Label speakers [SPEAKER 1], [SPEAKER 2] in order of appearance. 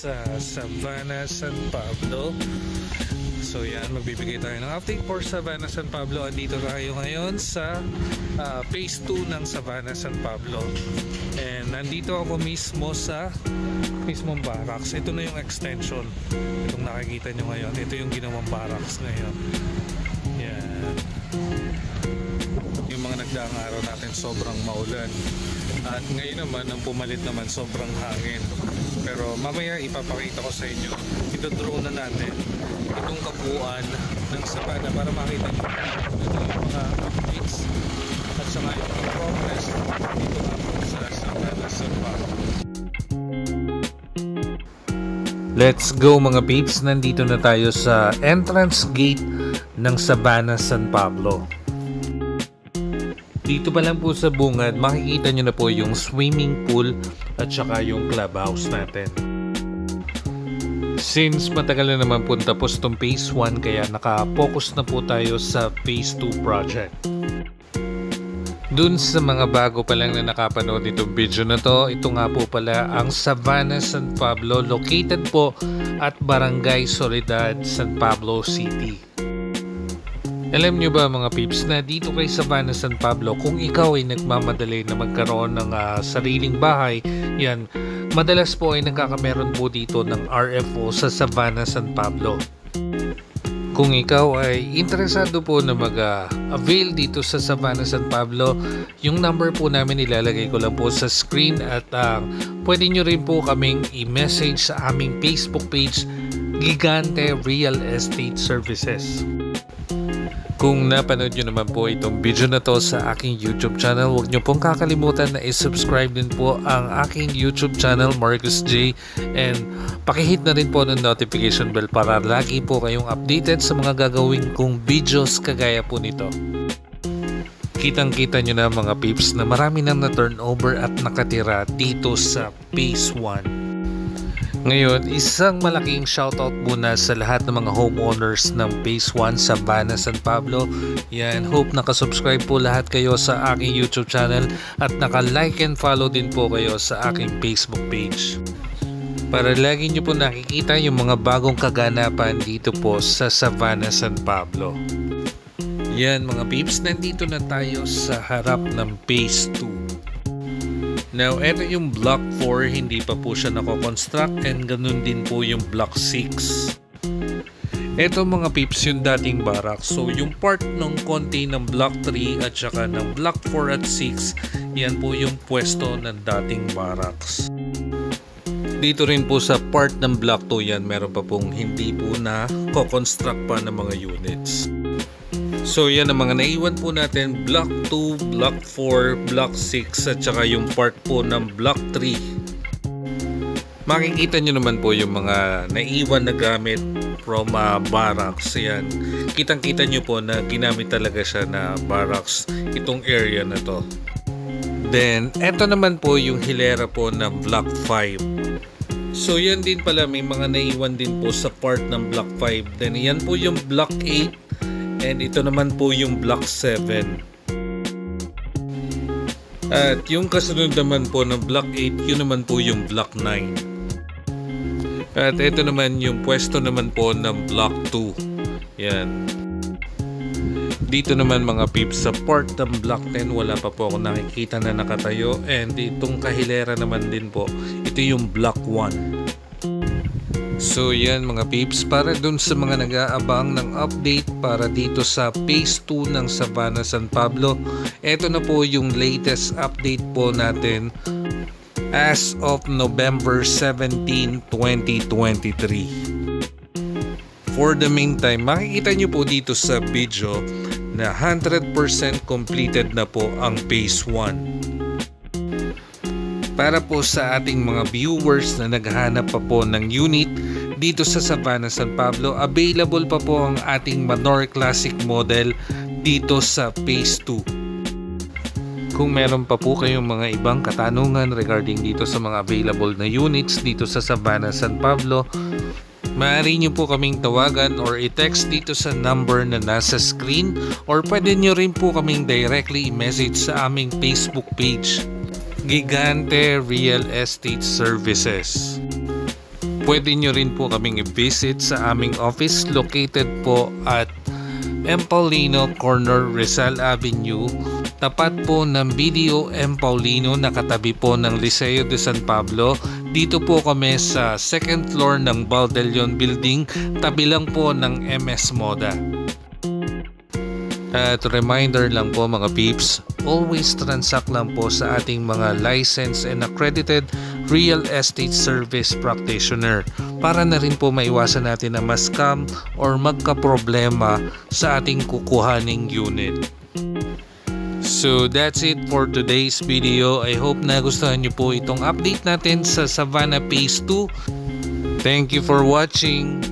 [SPEAKER 1] sa Savannah, San Pablo. So yan, magbibigay tayo ng update for Savannah, San Pablo. Andito tayo ngayon sa phase 2 ng Savannah, San Pablo. And nandito ako mismo sa mismong barracks. Ito na yung extension. Itong nakikita nyo ngayon. Ito yung ginawang barracks ngayon. Yan. Yung mga nagdaang araw natin sobrang maulan. At ngayon naman, ang pumalit naman sobrang hangin. Pero mamaya ipapakita ko sa inyo. Ito-drone na natin itong kabuuan ng Savannah para makita nyo ito yung mga updates at saka yung progress dito nga po sa Savannah, San Pablo. Let's go mga peeps! Nandito na tayo sa entrance gate ng Savannah, San Pablo. Dito pa lang po sa bungad, makikita nyo na po yung swimming pool at saka yung clubhouse natin. Since matagal na naman po tapos itong phase 1, kaya naka-focus na po tayo sa phase 2 project. Dun sa mga bago pa lang na nakapanood itong video na to, ito nga po pala ang Savannah, San Pablo, located po at Barangay Soledad, San Pablo City. Alam nyo ba mga peeps na dito kay Savannah, San Pablo, kung ikaw ay nagmamadali na magkaroon ng sariling bahay, yan, madalas po ay nagkakameron po dito ng RFO sa Savannah, San Pablo. Kung ikaw ay interesado po na mag-avail dito sa Savannah, San Pablo, yung number po namin ilalagay ko lang po sa screen at pwede nyo rin po kaming i-message sa aming Facebook page, Gigante Real Estate Services. Kung napanood nyo naman po itong video na to sa aking YouTube channel, huwag nyo pong kakalimutan na i-subscribe din po ang aking YouTube channel, Marcus J. And pakihit na rin po ng notification bell para lagi po kayong updated sa mga gagawin kong videos kagaya po nito. Kitang-kita nyo na mga peeps na marami nang na-turnover at nakatira dito sa phase 1. Ngayon, isang malaking shoutout muna sa lahat ng mga homeowners ng phase 1 Savannah, San Pablo. Yan, hope nakasubscribe po lahat kayo sa aking YouTube channel at naka-like and follow din po kayo sa aking Facebook page. Para lagi nyo po nakikita yung mga bagong kaganapan dito po sa Savannah, San Pablo. Yan mga peeps, nandito na tayo sa harap ng phase 2. Now, ito yung block 4, hindi pa po siya nako-construct and ganun din po yung block 6. Ito mga peeps yung dating barracks. So, yung part ng konti ng block 3 at saka ng block 4 at 6, yan po yung pwesto ng dating barracks. Dito rin po sa part ng block 2 yan, meron pa pong hindi po na ko-construct pa ng mga units. So yan ang mga naiwan po natin, block 2, block 4, block 6 at saka yung part po ng block 3. Makikita nyo naman po yung mga naiwan na gamit from barracks. Yan. Kitang-kita nyo po na ginamit talaga siya na barracks itong area na to. Then, eto naman po yung hilera po ng block 5. So yan din pala, may mga naiwan din po sa part ng block 5. Then yan po yung block 8. And ito naman po yung block 7. At yung kasunod naman po ng block 8, yun naman po yung block 9. At ito naman yung pwesto naman po ng block 2. Yan. Dito naman mga peeps sa part ng block 10, wala pa po ako nakikita na nakatayo. And itong kahilera naman din po, ito yung block 1. So yan mga peeps, para dun sa mga nag-aabang ng update para dito sa phase 2 ng Savannah, San Pablo, eto na po yung latest update po natin as of November 17, 2023. For the meantime, makikita nyo po dito sa video na 100% completed na po ang phase 1. Para po sa ating mga viewers na naghahanap pa po ng unit dito sa Savannah, San Pablo, available pa po ang ating Manor Classic model dito sa phase 2. Kung meron pa po kayong mga ibang katanungan regarding dito sa mga available na units dito sa Savannah, San Pablo, maaari nyo po kaming tawagan or i-text dito sa number na nasa screen, or pwede nyo rin po kaming directly i-message sa aming Facebook page, Gigante Real Estate Services. Pwede nyo rin po kaming i-visit sa aming office located po at M. Paulino Corner, Rizal Avenue. Tapat po ng BDO M. Paulino, nakatabi po ng Liceo de San Pablo. Dito po kami sa second floor ng Baldelion Building, tabi lang po ng MS Moda. At reminder lang po mga peeps, always transact lang po sa ating mga licensed and accredited real estate service practitioner para na rin po maiwasan natin na ma-scam or magka-problema sa ating kukuhaning unit. So that's it for today's video. I hope nagustuhan nyo po itong update natin sa Savannah Phase 2. Thank you for watching.